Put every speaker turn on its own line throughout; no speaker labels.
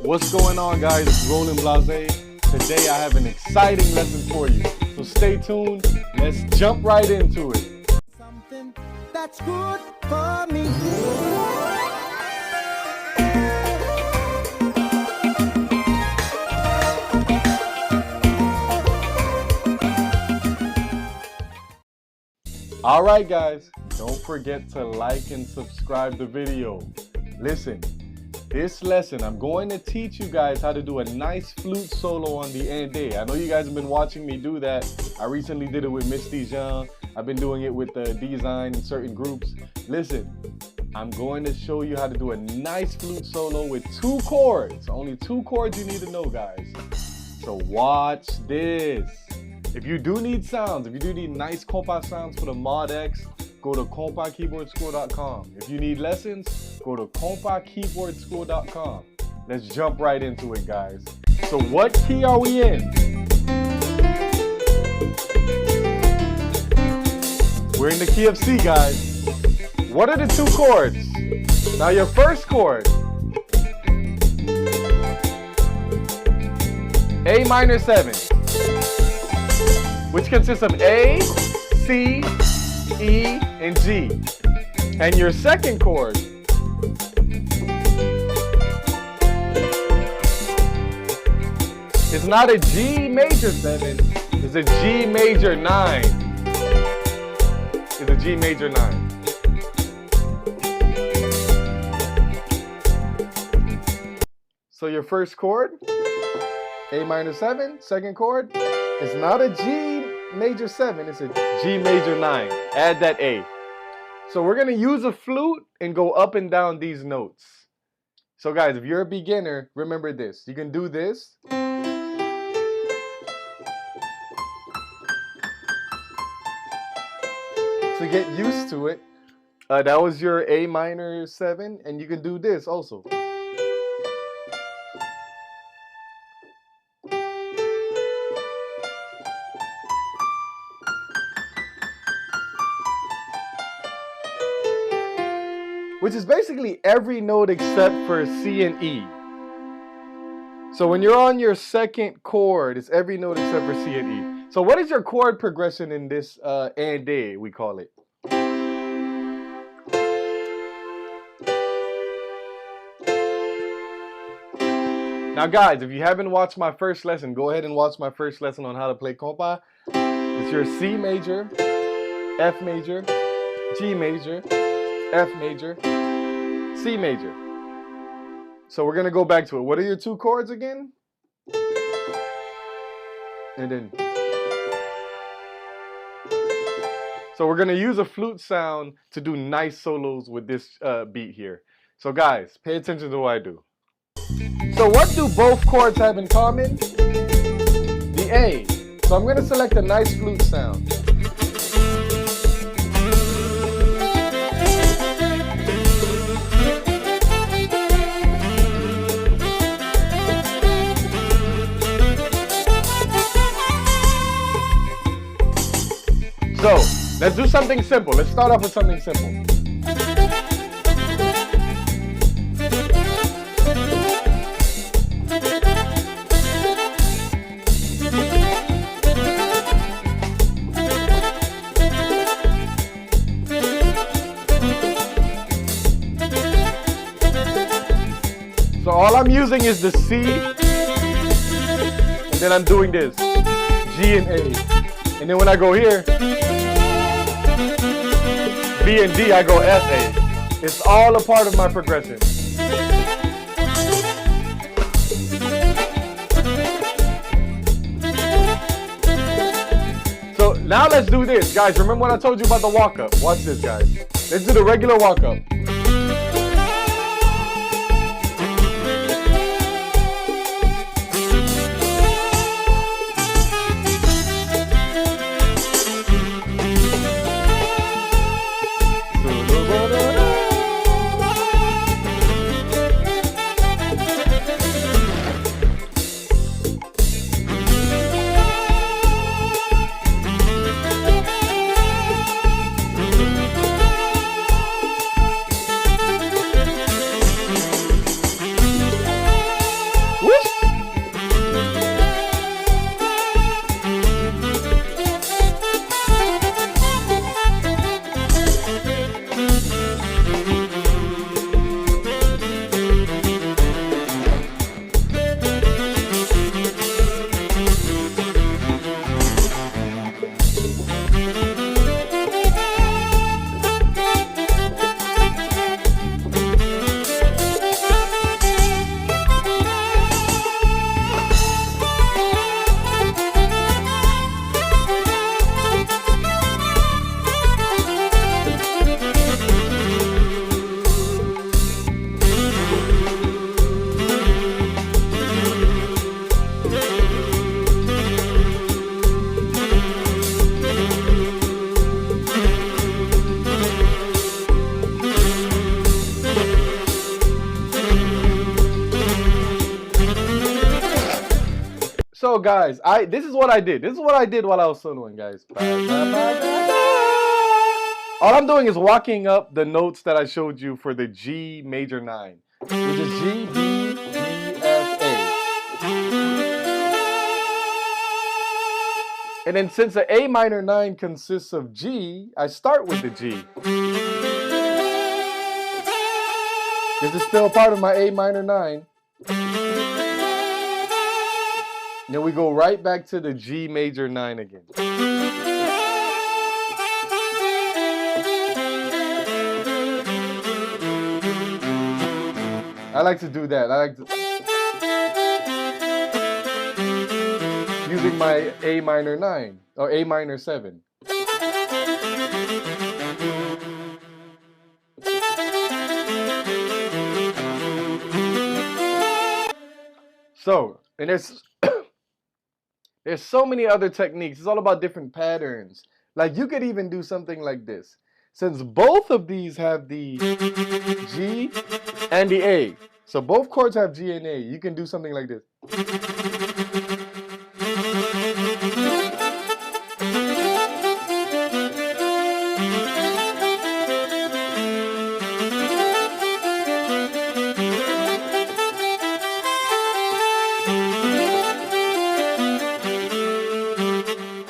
What's going on, guys? It's Roland Blase. Today I have an exciting lesson for you. So stay tuned. Let's jump right into it.
Something that's good for me.
Alright guys, don't forget to like and subscribe the video. Listen, this lesson I'm going to teach you guys how to do a nice flute solo on the end A. I know you guys have been watching me do that. I recently did it with Miss Dijon. I've been doing it with Design in certain groups. Listen, I'm going to show you how to do a nice flute solo with 2 chords. Only 2 chords you need to know, guys. So watch this. If you do need sounds, if you do need nice Kompa sounds for the Mod X, go to KompaKeyboardSchool.com. If you need lessons, go to KompaKeyboardSchool.com. Let's jump right into it, guys. So what key are we in? We're in the key of C, guys. What are the 2 chords? Now your first chord, A minor 7. Which consists of A, C, E, and G. And your second chord is not a G major 7, it's a G major 9. It's a G major 9. So your first chord, A minor 7, second chord, it's not a G major 7, it's a G major 9. Add that A. So we're going to use a flute and go up and down these notes. So guys, if you're a beginner, remember this. You can do this. To get used to it, that was your A minor 7, and you can do this also. Which is basically every note except for C and E. So when you're on your second chord, it's every note except for C and E. So what is your chord progression in this and A, we call it? Now guys, if you haven't watched my first lesson, go ahead and watch my first lesson on how to play Kompa. It's your C major, F major, G major, F major, C major. So we're going to go back to it. What are your 2 chords again? And then. So we're going to use a flute sound to do nice solos with this beat here. So guys, pay attention to what I do. So what do both chords have in common? The A. So I'm going to select a nice flute sound. So, let's do something simple. Let's start off with something simple. So all I'm using is the C, and then I'm doing this, G and A. And then when I go here, B and D, I go F, A. It's all a part of my progression. So now let's do this. Guys, remember what I told you about the walk-up? Watch this, guys. Let's do the regular walk-up. So guys, this is what I did. This is what I did while I was soloing, guys. All I'm doing is walking up the notes that I showed you for the G major 9, which is G, B, D, F, A. And then since the A minor 9 consists of G, I start with the G. This is still part of my A minor 9. Then we go right back to the G major 9 again. I like to do that. I like to using my A minor 9 or A minor 7. So, and there's so many other techniques. It's all about different patterns. Like you could even do something like this. Since both of these have the G and the A, so both chords have G and A, you can do something like this.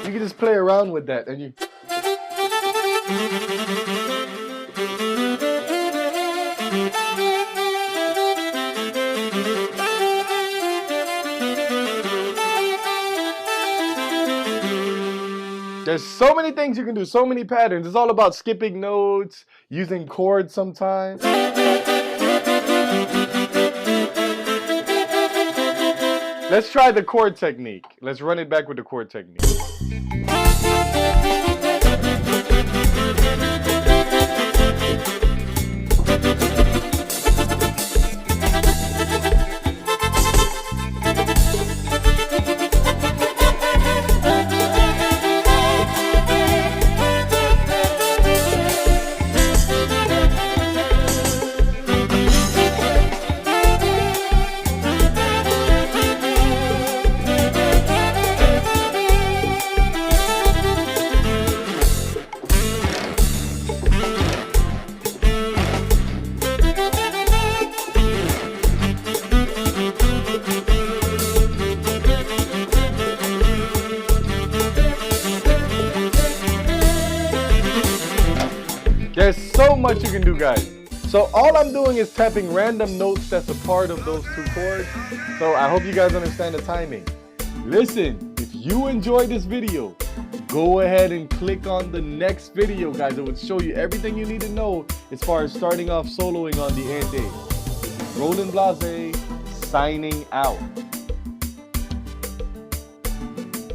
You can just play around with that and you... There's so many things you can do, so many patterns. It's all about skipping notes, using chords sometimes. Let's try the chord technique. Let's run it back with the chord technique. There's so much you can do, guys. So all I'm doing is tapping random notes that's a part of those two chords. So I hope you guys understand the timing. Listen, if you enjoyed this video, go ahead and click on the next video, guys. It will show you everything you need to know as far as starting off soloing on the end day. Roland Blase, signing out.